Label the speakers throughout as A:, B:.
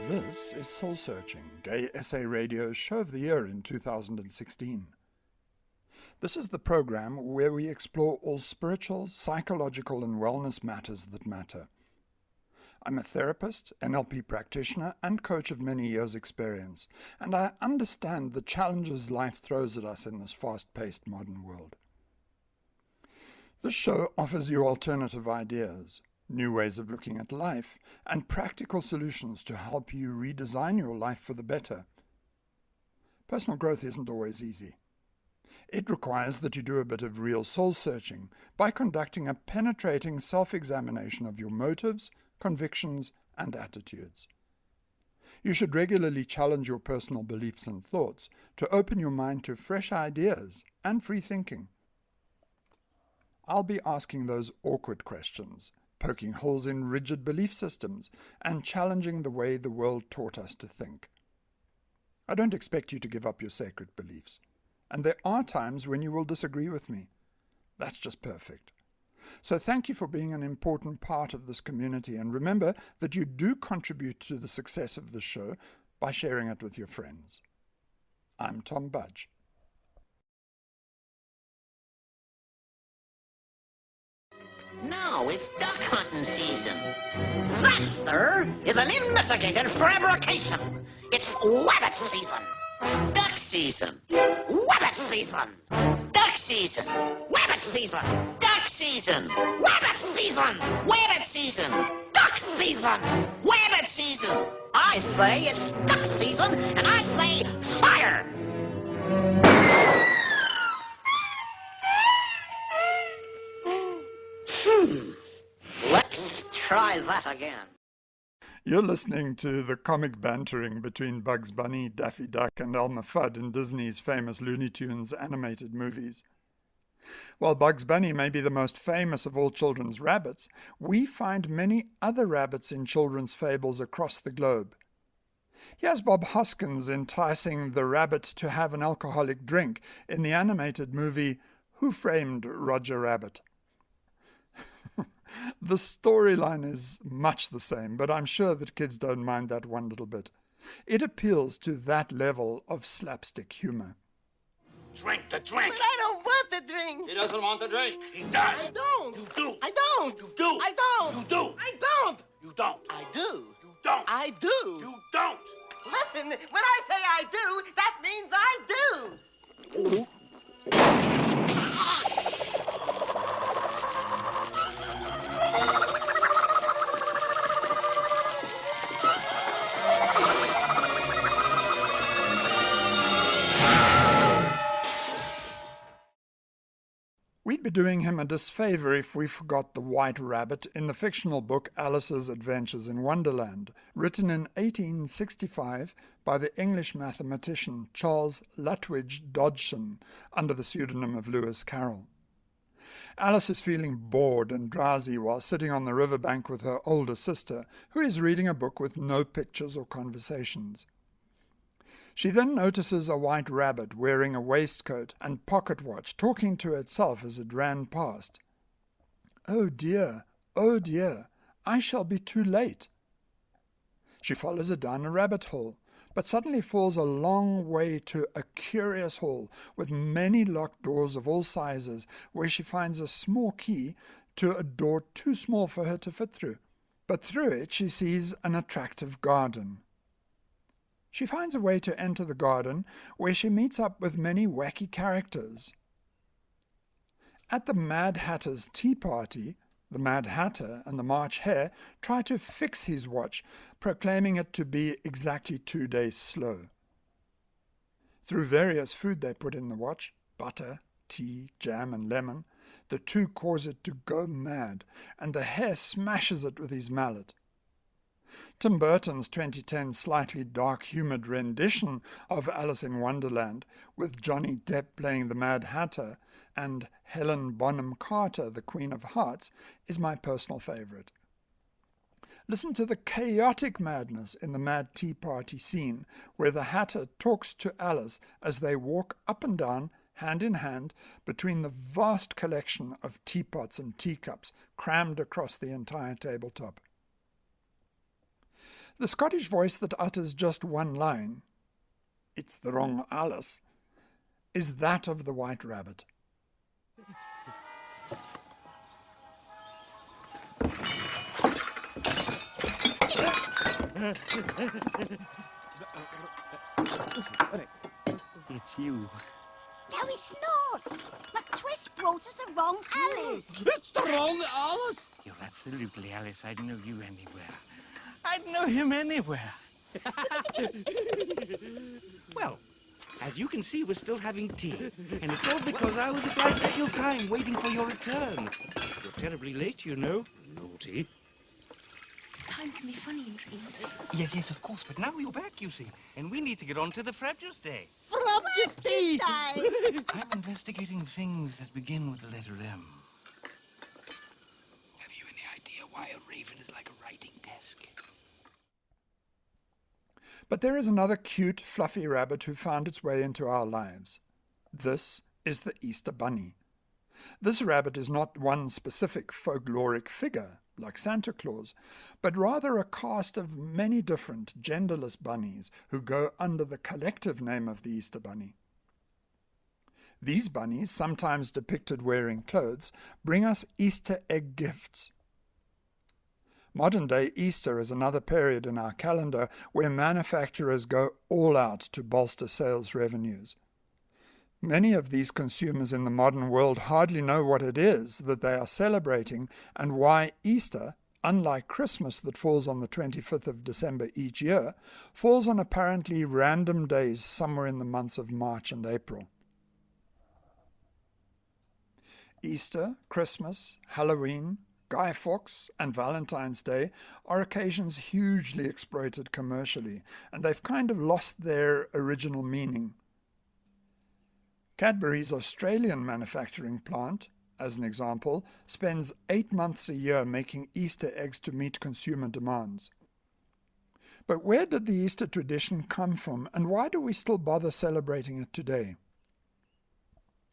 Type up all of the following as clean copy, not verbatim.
A: This is Soul Searching, Gay Essay Radio's Show of the Year in 2016. This is the program where we explore all spiritual, psychological and wellness matters that matter. I'm a therapist, NLP practitioner and coach of many years' experience, and I understand the challenges life throws at us in this fast-paced modern world. This show offers you alternative ideas, new ways of looking at life, and practical solutions to help you redesign your life for the better. Personal growth isn't always easy. It requires that you do a bit of real soul-searching by conducting a penetrating self-examination of your motives, convictions, and attitudes. You should regularly challenge your personal beliefs and thoughts to open your mind to fresh ideas and free thinking. I'll be asking those awkward questions, poking holes in rigid belief systems, and challenging the way the world taught us to think. I don't expect you to give up your sacred beliefs, and there are times when you will disagree with me. That's just perfect. So thank you for being an important part of this community, and remember that you do contribute to the success of the show by sharing it with your friends. I'm Tom Budge.
B: Now it's duck hunting season. That, sir, is an investigated fabrication. It's wabbit season. Duck season. Wabbit season. Duck season. Wabbit season. Duck season. Wabbit season. Wabbit season. Duck season. Wabbit season. I say it's duck season, and I say fire. Let's try that again.
A: You're listening to the comic bantering between Bugs Bunny, Daffy Duck, and Elmer Fudd in Disney's famous Looney Tunes animated movies. While Bugs Bunny may be the most famous of all children's rabbits, we find many other rabbits in children's fables across the globe. Here's Bob Hoskins enticing the rabbit to have an alcoholic drink in the animated movie Who Framed Roger Rabbit? The storyline is much the same, but I'm sure that kids don't mind that one little bit. It appeals to that level of slapstick humor.
C: Drink the drink.
D: But I don't want the drink.
C: He doesn't want the drink. He does.
D: I don't.
C: You do.
D: I don't.
C: You do.
D: I don't.
C: You do.
D: I don't.
C: You don't.
D: I do.
C: You don't.
D: I do.
C: You don't.
D: Listen, when I say I do, that means I do.
A: We'd be doing him a disfavor if we forgot the white rabbit in the fictional book Alice's Adventures in Wonderland, written in 1865 by the English mathematician Charles Lutwidge Dodgson under the pseudonym of Lewis Carroll. Alice is feeling bored and drowsy while sitting on the riverbank with her older sister, who is reading a book with no pictures or conversations. She then notices a white rabbit wearing a waistcoat and pocket watch talking to itself as it ran past. Oh dear, I shall be too late. She follows it down a rabbit hole, but suddenly falls a long way to a curious hall with many locked doors of all sizes, where she finds a small key to a door too small for her to fit through. But through it she sees an attractive garden. She finds a way to enter the garden, where she meets up with many wacky characters. At the Mad Hatter's tea party, the Mad Hatter and the March Hare try to fix his watch, proclaiming it to be exactly 2 days slow. Through various food they put in the watch, butter, tea, jam, and lemon, the two cause it to go mad, and the Hare smashes it with his mallet. Tim Burton's 2010 slightly dark-humoured rendition of Alice in Wonderland, with Johnny Depp playing the Mad Hatter and Helen Bonham Carter, the Queen of Hearts, is my personal favourite. Listen to the chaotic madness in the Mad Tea Party scene, where the Hatter talks to Alice as they walk up and down, hand in hand, between the vast collection of teapots and teacups crammed across the entire tabletop. The Scottish voice that utters just one line, "It's the wrong Alice," is that of the White Rabbit.
E: It's you.
F: No, it's not. McTwist brought us the wrong Alice.
E: It's the wrong Alice. You're absolutely Alice. I'd know you anywhere. I'd know him anywhere. Well, as you can see, we're still having tea. And it's all because I was obliged to kill time waiting for your return. You're terribly late, you know. Naughty.
F: Time can be funny in dreams.
E: Yes, of course. But now you're back, you see. And we need to get on to the Frabjous Day.
F: Frabjous Day!
E: I'm investigating things that begin with the letter M. Have you any idea why a raven is like a writing desk?
A: But there is another cute, fluffy rabbit who found its way into our lives. This is the Easter Bunny. This rabbit is not one specific folkloric figure, like Santa Claus, but rather a cast of many different genderless bunnies who go under the collective name of the Easter Bunny. These bunnies, sometimes depicted wearing clothes, bring us Easter egg gifts. Modern-day Easter is another period in our calendar where manufacturers go all out to bolster sales revenues. Many of these consumers in the modern world hardly know what it is that they are celebrating and why Easter, unlike Christmas that falls on the 25th of December each year, falls on apparently random days somewhere in the months of March and April. Easter, Christmas, Halloween, Guy Fawkes and Valentine's Day are occasions hugely exploited commercially, and they've kind of lost their original meaning. Cadbury's Australian manufacturing plant, as an example, spends 8 months a year making Easter eggs to meet consumer demands. But where did the Easter tradition come from, and why do we still bother celebrating it today?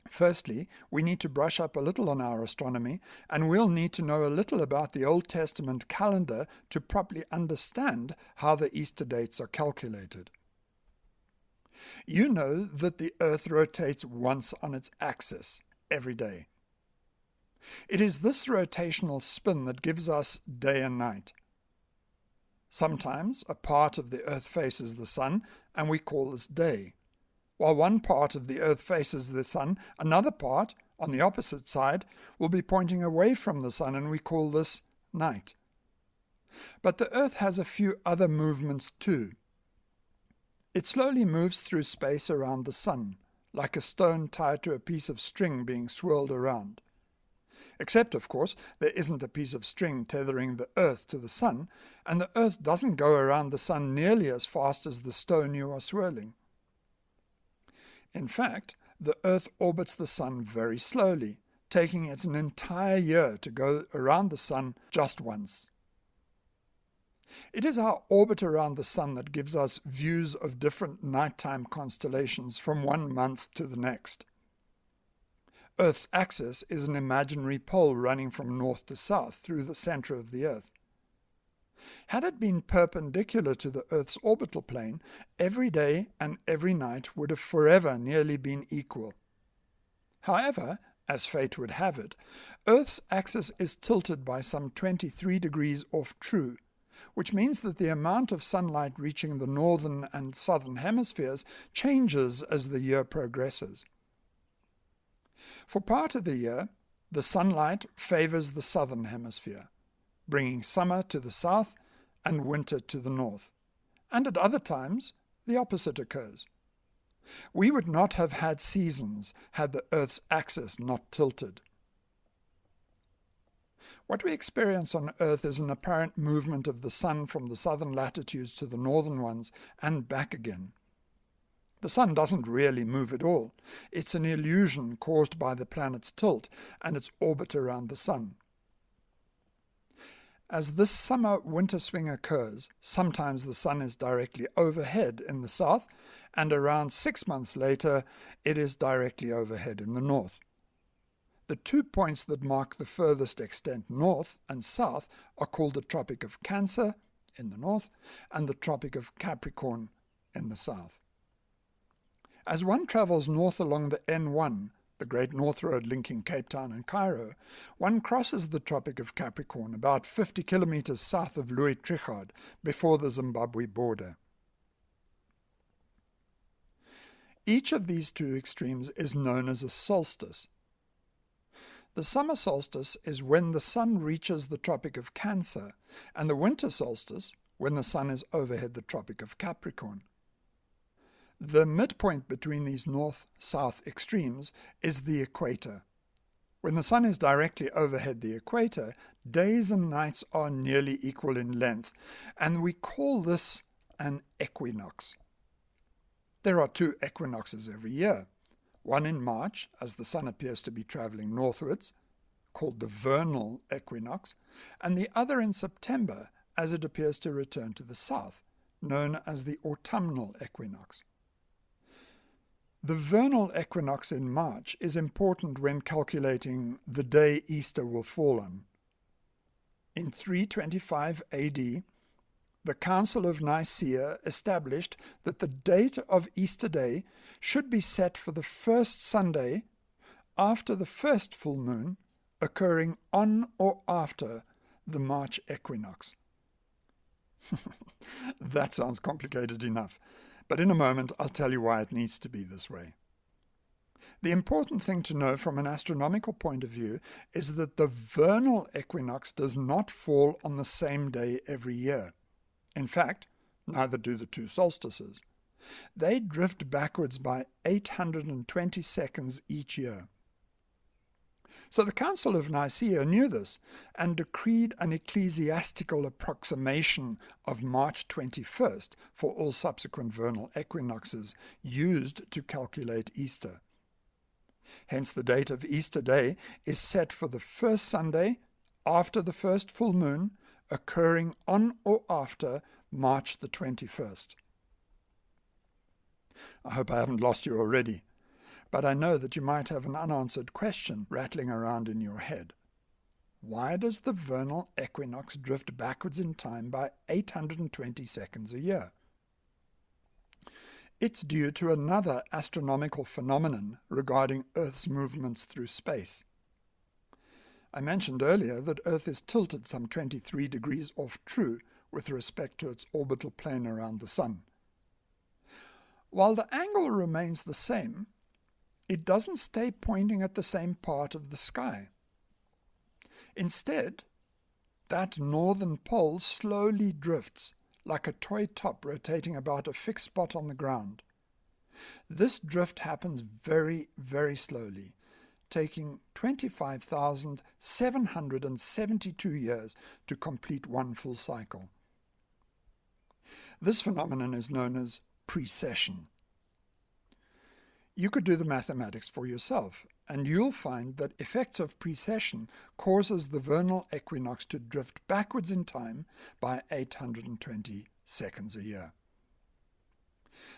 A: Firstly, we need to brush up a little on our astronomy, and we'll need to know a little about the Old Testament calendar to properly understand how the Easter dates are calculated. You know that the Earth rotates once on its axis every day. It is this rotational spin that gives us day and night. Sometimes a part of the Earth faces the sun, and we call this day. While one part of the Earth faces the sun, another part, on the opposite side, will be pointing away from the sun, and we call this night. But the Earth has a few other movements too. It slowly moves through space around the sun, like a stone tied to a piece of string being swirled around. Except, of course, there isn't a piece of string tethering the Earth to the sun, and the Earth doesn't go around the sun nearly as fast as the stone you are swirling. In fact, the Earth orbits the sun very slowly, taking it an entire year to go around the sun just once. It is our orbit around the sun that gives us views of different nighttime constellations from one month to the next. Earth's axis is an imaginary pole running from north to south through the center of the Earth. Had it been perpendicular to the Earth's orbital plane, every day and every night would have forever nearly been equal. However, as fate would have it, Earth's axis is tilted by some 23 degrees off true, which means that the amount of sunlight reaching the northern and southern hemispheres changes as the year progresses. For part of the year, the sunlight favors the southern hemisphere, bringing summer to the south and winter to the north, and at other times the opposite occurs. We would not have had seasons had the Earth's axis not tilted. What we experience on Earth is an apparent movement of the sun from the southern latitudes to the northern ones and back again. The sun doesn't really move at all. It's an illusion caused by the planet's tilt and its orbit around the sun. As this summer-winter swing occurs, sometimes the sun is directly overhead in the south, and around 6 months later, it is directly overhead in the north. The 2 points that mark the furthest extent north and south are called the Tropic of Cancer in the north and the Tropic of Capricorn in the south. As one travels north along the N1, the Great North Road linking Cape Town and Cairo, one crosses the Tropic of Capricorn about 50 kilometers south of Louis Trichardt before the Zimbabwe border. Each of these two extremes is known as a solstice. The summer solstice is when the sun reaches the Tropic of Cancer, and the winter solstice when the sun is overhead the Tropic of Capricorn. The midpoint between these north-south extremes is the equator. When the sun is directly overhead the equator, days and nights are nearly equal in length, and we call this an equinox. There are two equinoxes every year, one in March, as the sun appears to be traveling northwards, called the vernal equinox, and the other in September, as it appears to return to the south, known as the autumnal equinox. The vernal equinox in March is important when calculating the day Easter will fall on. In 325 AD, the Council of Nicaea established that the date of Easter Day should be set for the first Sunday after the first full moon, occurring on or after the March equinox. That sounds complicated enough, but in a moment I'll tell you why it needs to be this way. The important thing to know from an astronomical point of view is that the vernal equinox does not fall on the same day every year. In fact, neither do the two solstices. They drift backwards by 820 seconds each year. So the Council of Nicaea knew this and decreed an ecclesiastical approximation of March 21st for all subsequent vernal equinoxes used to calculate Easter. Hence the date of Easter Day is set for the first Sunday after the first full moon, occurring on or after March the 21st. I hope I haven't lost you already, but I know that you might have an unanswered question rattling around in your head. Why does the vernal equinox drift backwards in time by 820 seconds a year? It's due to another astronomical phenomenon regarding Earth's movements through space. I mentioned earlier that Earth is tilted some 23 degrees off true with respect to its orbital plane around the Sun. While the angle remains the same, it doesn't stay pointing at the same part of the sky. Instead, that northern pole slowly drifts like a toy top rotating about a fixed spot on the ground. This drift happens very, very slowly, taking 25,772 years to complete one full cycle. This phenomenon is known as precession. You could do the mathematics for yourself, and you'll find that effects of precession causes the vernal equinox to drift backwards in time by 820 seconds a year.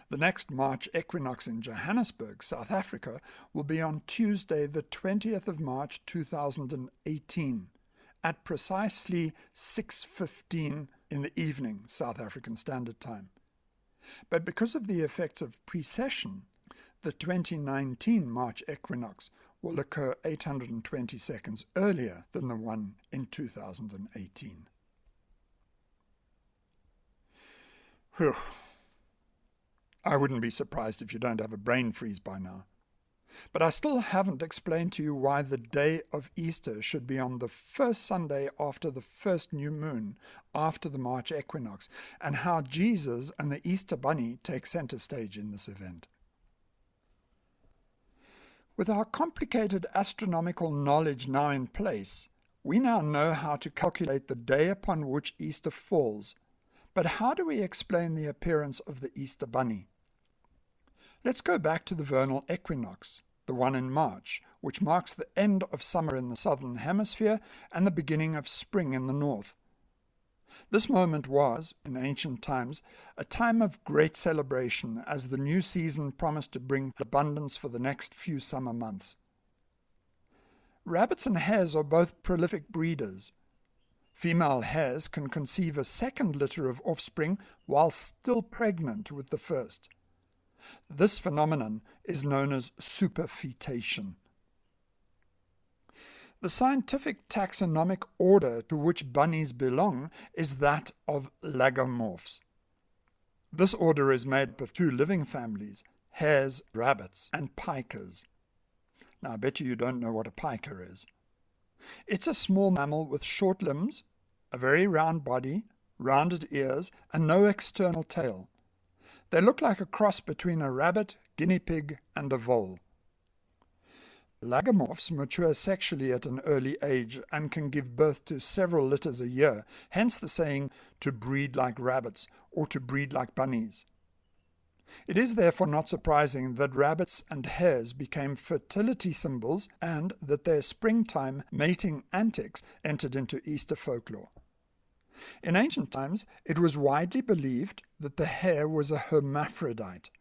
A: The next March equinox in Johannesburg, South Africa, will be on Tuesday, the 20th of March 2018, at precisely 6:15 in the evening, South African Standard Time. But because of the effects of precession, the 2019 March equinox will occur 820 seconds earlier than the one in 2018. Whew. I wouldn't be surprised if you don't have a brain freeze by now. But I still haven't explained to you why the day of Easter should be on the first Sunday after the first new moon, after the March equinox, and how Jesus and the Easter Bunny take center stage in this event. With our complicated astronomical knowledge now in place, we now know how to calculate the day upon which Easter falls. But how do we explain the appearance of the Easter Bunny? Let's go back to the vernal equinox, the one in March, which marks the end of summer in the southern hemisphere and the beginning of spring in the north. This moment was, in ancient times, a time of great celebration as the new season promised to bring abundance for the next few summer months. Rabbits and hares are both prolific breeders. Female hares can conceive a second litter of offspring while still pregnant with the first. This phenomenon is known as superfetation. The scientific taxonomic order to which bunnies belong is that of lagomorphs. This order is made up of two living families, hares, rabbits, and pikers. Now, I bet you don't know what a piker is. It's a small mammal with short limbs, a very round body, rounded ears, and no external tail. They look like a cross between a rabbit, guinea pig, and a vole. Lagomorphs mature sexually at an early age and can give birth to several litters a year, hence the saying, to breed like rabbits or to breed like bunnies. It is therefore not surprising that rabbits and hares became fertility symbols and that their springtime mating antics entered into Easter folklore. In ancient times, it was widely believed that the hare was a hermaphrodite,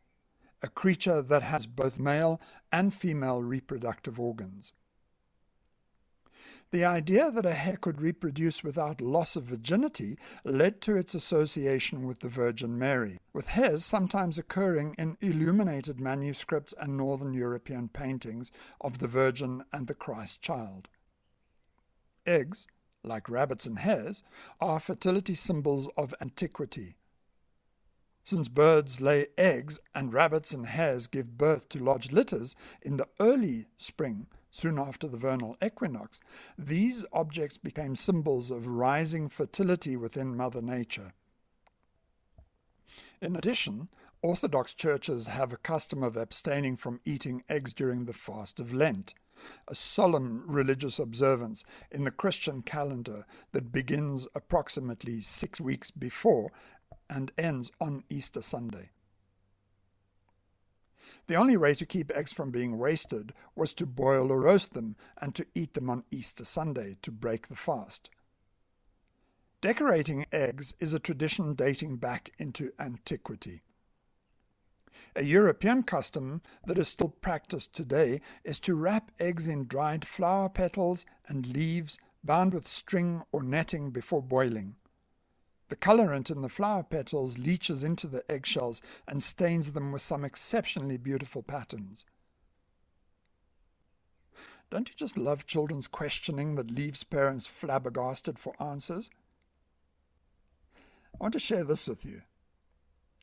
A: a creature that has both male and female reproductive organs. The idea that a hare could reproduce without loss of virginity led to its association with the Virgin Mary, with hares sometimes occurring in illuminated manuscripts and Northern European paintings of the Virgin and the Christ child. Eggs, like rabbits and hares, are fertility symbols of antiquity. Since birds lay eggs and rabbits and hares give birth to large litters in the early spring, soon after the vernal equinox, these objects became symbols of rising fertility within Mother Nature. In addition, Orthodox churches have a custom of abstaining from eating eggs during the fast of Lent, a solemn religious observance in the Christian calendar that begins approximately 6 weeks before and ends on Easter Sunday. The only way to keep eggs from being wasted was to boil or roast them and to eat them on Easter Sunday to break the fast. Decorating eggs is a tradition dating back into antiquity. A European custom that is still practiced today is to wrap eggs in dried flower petals and leaves bound with string or netting before boiling. The colorant in the flower petals leaches into the eggshells and stains them with some exceptionally beautiful patterns. Don't you just love children's questioning that leaves parents flabbergasted for answers? I want to share this with you.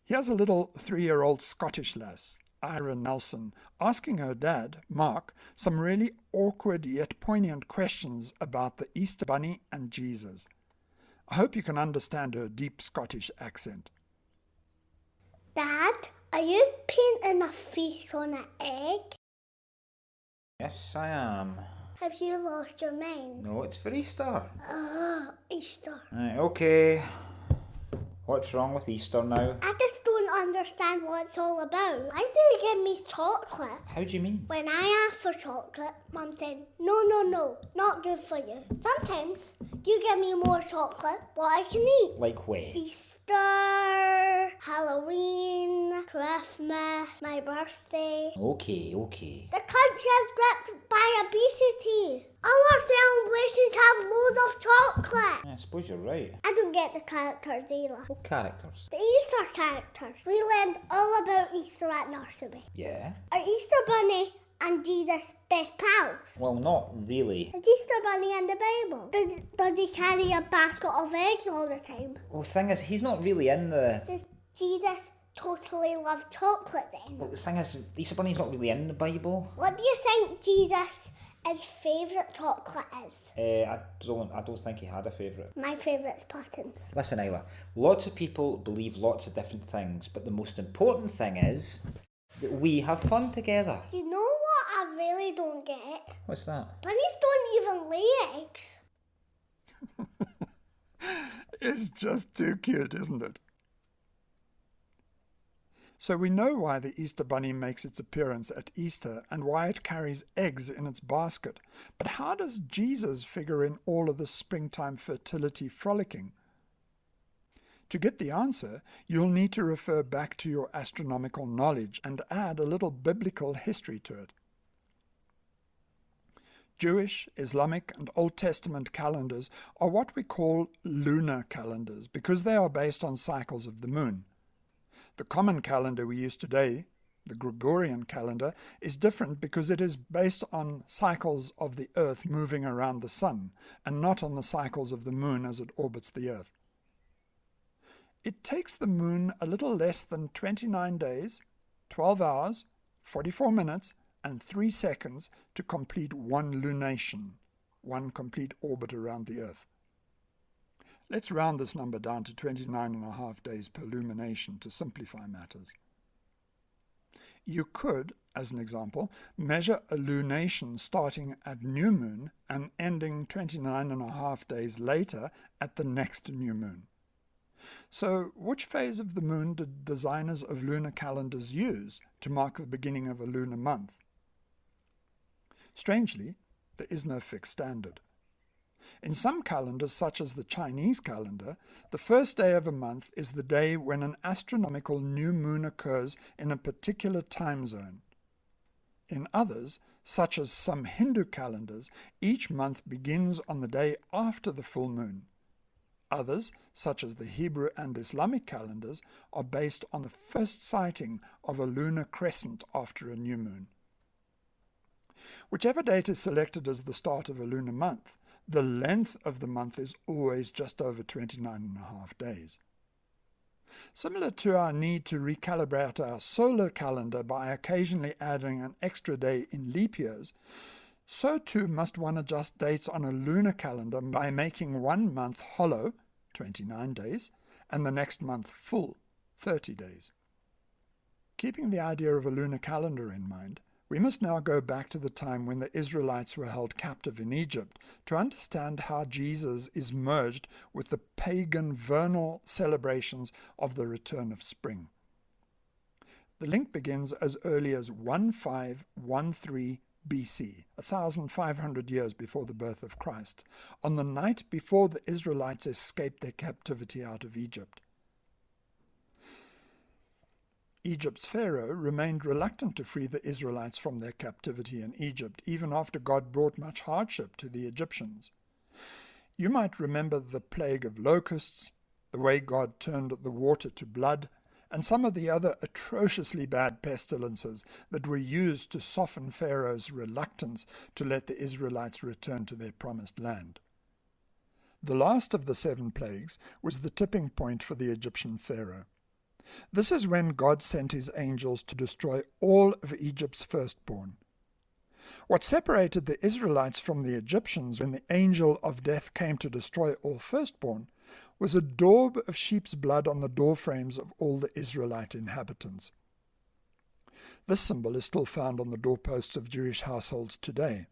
A: Here's a little 3-year-old Scottish lass, Ira Nelson, asking her dad, Mark, some really awkward yet poignant questions about the Easter Bunny and Jesus. I hope you can understand her deep Scottish accent.
G: Dad, are you painting a face on an egg?
H: Yes, I am.
G: Have you lost your mind?
H: No, it's for Easter.
G: Oh, Easter.
H: Right, okay. What's wrong with Easter now?
G: I just don't understand what it's all about. Why do you give me chocolate?
H: How do you mean?
G: When I asked for chocolate, Mum said, no, not good for you. Sometimes you give me more chocolate, what I can eat.
H: Like when?
G: Easter, Halloween, Christmas, my birthday.
H: Okay.
G: The country is gripped by obesity. All our celebrations have loads of chocolate.
H: I suppose you're right.
G: I don't get the characters either.
H: What characters?
G: The Easter characters. We learned all about Easter at nursery.
H: Yeah?
G: Are Easter Bunny and Jesus best pals?
H: Well, not really.
G: Is Easter Bunny in the Bible? Does he carry a basket of eggs all the time?
H: Well, the thing is, he's not really in the...
G: Does Jesus totally love chocolate then?
H: Well, the thing is, Easter Bunny's not really in the Bible.
G: What do you think Jesus' favourite chocolate is?
H: I don't think he had a favourite.
G: My favourite's puddings.
H: Listen, Isla, lots of people believe lots of different things, but the most important thing is that we have fun together.
G: You know what I really don't get?
H: What's that?
G: Bunnies don't even lay eggs.
A: It's just too cute, isn't it? So we know why the Easter Bunny makes its appearance at Easter and why it carries eggs in its basket. But how does Jesus figure in all of this springtime fertility frolicking? To get the answer, you'll need to refer back to your astronomical knowledge and add a little biblical history to it. Jewish, Islamic, and Old Testament calendars are what we call lunar calendars because they are based on cycles of the moon. The common calendar we use today, the Gregorian calendar, is different because it is based on cycles of the Earth moving around the sun and not on the cycles of the moon as it orbits the Earth. It takes the moon a little less than 29 days, 12 hours, 44 minutes, and 3 seconds to complete one lunation, one complete orbit around the Earth. Let's round this number down to 29.5 days per lumination to simplify matters. You could, as an example, measure a lunation starting at new moon and ending 29.5 days later at the next new moon. So, which phase of the moon did designers of lunar calendars use to mark the beginning of a lunar month? Strangely, there is no fixed standard. In some calendars, such as the Chinese calendar, the first day of a month is the day when an astronomical new moon occurs in a particular time zone. In others, such as some Hindu calendars, each month begins on the day after the full moon. Others, such as the Hebrew and Islamic calendars, are based on the first sighting of a lunar crescent after a new moon. Whichever date is selected as the start of a lunar month, the length of the month is always just over 29.5 days. Similar to our need to recalibrate our solar calendar by occasionally adding an extra day in leap years, so too must one adjust dates on a lunar calendar by making one month hollow, 29 days, and the next month full, 30 days. Keeping the idea of a lunar calendar in mind, we must now go back to the time when the Israelites were held captive in Egypt to understand how Jesus is merged with the pagan vernal celebrations of the return of spring. The link begins as early as 1513 BC, 1,500 years before the birth of Christ, on the night before the Israelites escaped their captivity out of Egypt. Egypt's Pharaoh remained reluctant to free the Israelites from their captivity in Egypt, even after God brought much hardship to the Egyptians. You might remember the plague of locusts, the way God turned the water to blood, and some of the other atrociously bad pestilences that were used to soften Pharaoh's reluctance to let the Israelites return to their promised land. The last of the 7 plagues was the tipping point for the Egyptian Pharaoh. This is when God sent his angels to destroy all of Egypt's firstborn. What separated the Israelites from the Egyptians when the angel of death came to destroy all firstborn was a daub of sheep's blood on the doorframes of all the Israelite inhabitants. This symbol is still found on the doorposts of Jewish households today,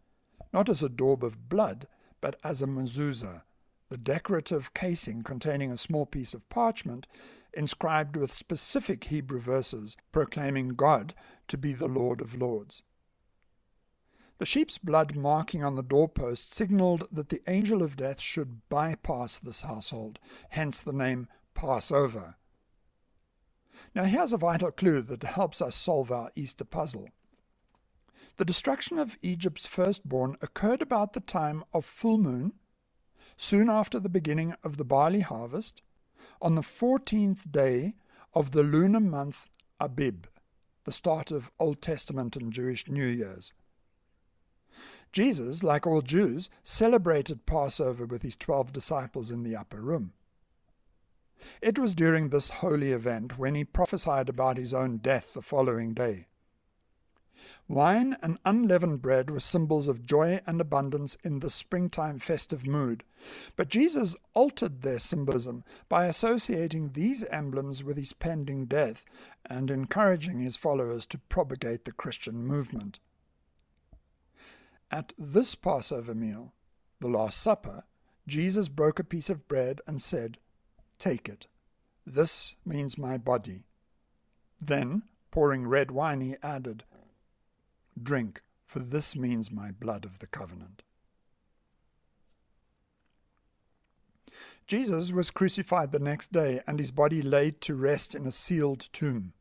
A: not as a daub of blood, but as a mezuzah, the decorative casing containing a small piece of parchment inscribed with specific Hebrew verses proclaiming God to be the Lord of Lords. The sheep's blood marking on the doorpost signaled that the angel of death should bypass this household, hence the name Passover. Now here's a vital clue that helps us solve our Easter puzzle. The destruction of Egypt's firstborn occurred about the time of full moon, soon after the beginning of the barley harvest, on the 14th day of the lunar month Abib, the start of Old Testament and Jewish New Year's. Jesus, like all Jews, celebrated Passover with his 12 disciples in the upper room. It was during this holy event when he prophesied about his own death the following day. Wine and unleavened bread were symbols of joy and abundance in the springtime festive mood, but Jesus altered their symbolism by associating these emblems with his pending death and encouraging his followers to propagate the Christian movement. At this Passover meal, the Last Supper, Jesus broke a piece of bread and said, "Take it. This means my body." Then, pouring red wine, he added, "Drink, for this means my blood of the covenant." Jesus was crucified the next day and his body laid to rest in a sealed tomb.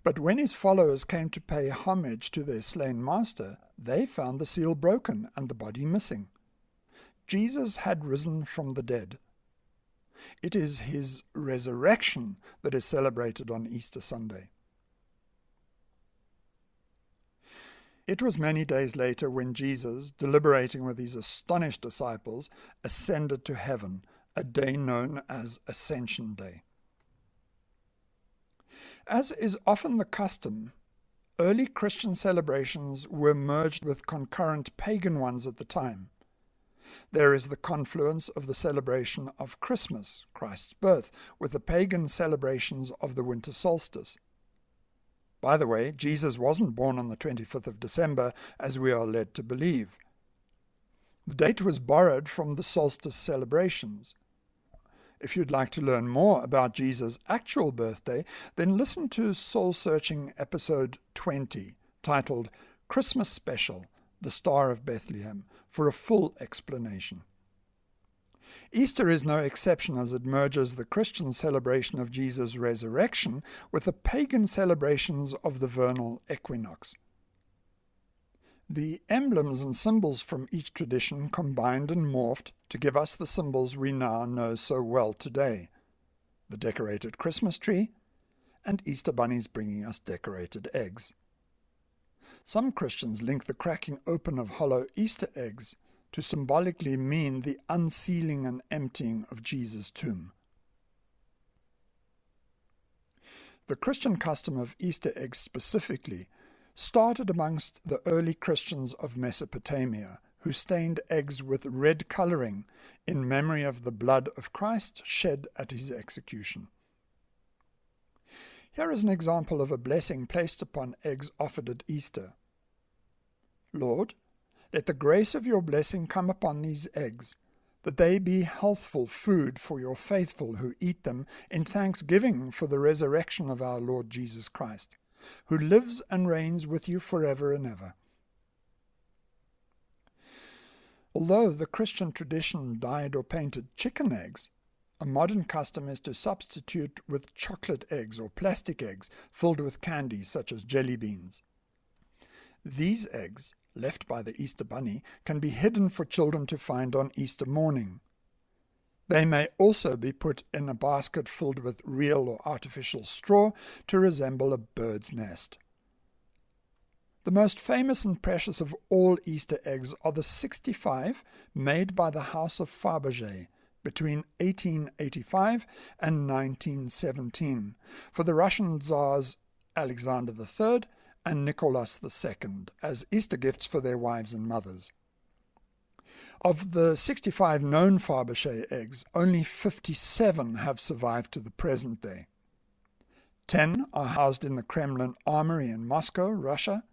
A: But when his followers came to pay homage to their slain master, they found the seal broken and the body missing. Jesus had risen from the dead. It is his resurrection that is celebrated on Easter Sunday. It was many days later when Jesus, deliberating with his astonished disciples, ascended to heaven, a day known as Ascension Day. As is often the custom, early Christian celebrations were merged with concurrent pagan ones at the time. There is the confluence of the celebration of Christmas, Christ's birth, with the pagan celebrations of the winter solstice. By the way, Jesus wasn't born on the 25th of December, as we are led to believe. The date was borrowed from the solstice celebrations. If you'd like to learn more about Jesus' actual birthday, then listen to Soul Searching episode 20, titled Christmas Special, The Star of Bethlehem, for a full explanation. Easter is no exception, as it merges the Christian celebration of Jesus' resurrection with the pagan celebrations of the vernal equinox. The emblems and symbols from each tradition combined and morphed to give us the symbols we now know so well today: the decorated Christmas tree and Easter bunnies bringing us decorated eggs. Some Christians link the cracking open of hollow Easter eggs to symbolically mean the unsealing and emptying of Jesus' tomb. The Christian custom of Easter eggs specifically started amongst the early Christians of Mesopotamia, who stained eggs with red coloring in memory of the blood of Christ shed at his execution. Here is an example of a blessing placed upon eggs offered at Easter. Lord, let the grace of your blessing come upon these eggs, that they be healthful food for your faithful who eat them in thanksgiving for the resurrection of our Lord Jesus Christ, who lives and reigns with you forever and ever. Although the Christian tradition dyed or painted chicken eggs, a modern custom is to substitute with chocolate eggs or plastic eggs filled with candy such as jelly beans. These eggs, left by the Easter bunny, can be hidden for children to find on Easter morning. They may also be put in a basket filled with real or artificial straw to resemble a bird's nest. The most famous and precious of all Easter eggs are the 65 made by the House of Fabergé between 1885 and 1917 for the Russian Tsars Alexander III and Nicholas II as Easter gifts for their wives and mothers. Of the 65 known Fabergé eggs, only 57 have survived to the present day. 10 are housed in the Kremlin Armory in Moscow, Russia,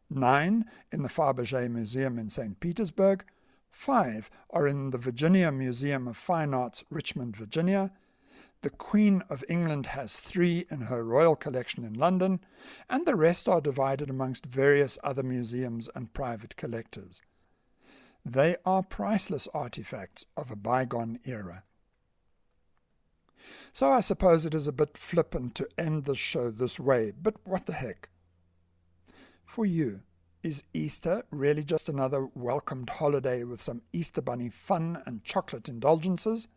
A: 9 in the Fabergé Museum in St. Petersburg, 5 are in the Virginia Museum of Fine Arts, Richmond, Virginia. The Queen of England has 3 in her royal collection in London, and the rest are divided amongst various other museums and private collectors. They are priceless artifacts of a bygone era. So I suppose it is a bit flippant to end the show this way, but what the heck? For you, is Easter really just another welcomed holiday with some Easter bunny fun and chocolate indulgences?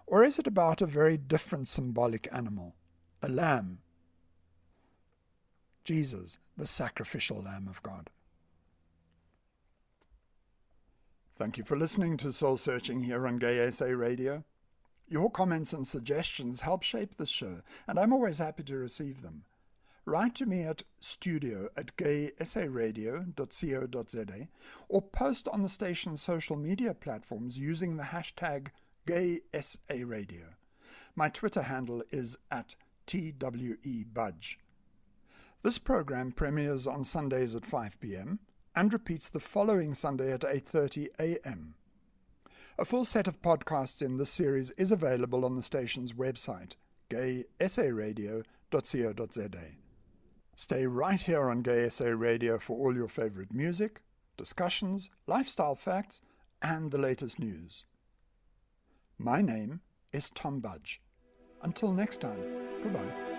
A: Or is it about a very different symbolic animal, a lamb? Jesus, the sacrificial Lamb of God. Thank you for listening to Soul Searching here on Gay SA Radio. Your comments and suggestions help shape this show, and I'm always happy to receive them. Write to me at studio@gaysaradio.co.za or post on the station's social media platforms using the hashtag GaySARadio. My Twitter handle is @TWEBudge. This program premieres on Sundays at 5 p.m. and repeats the following Sunday at 8:30 a.m. A full set of podcasts in this series is available on the station's website, gaysaradio.co.za. Stay right here on Gay SA Radio for all your favorite music, discussions, lifestyle facts, and the latest news. My name is Tom Budge. Until next time, goodbye.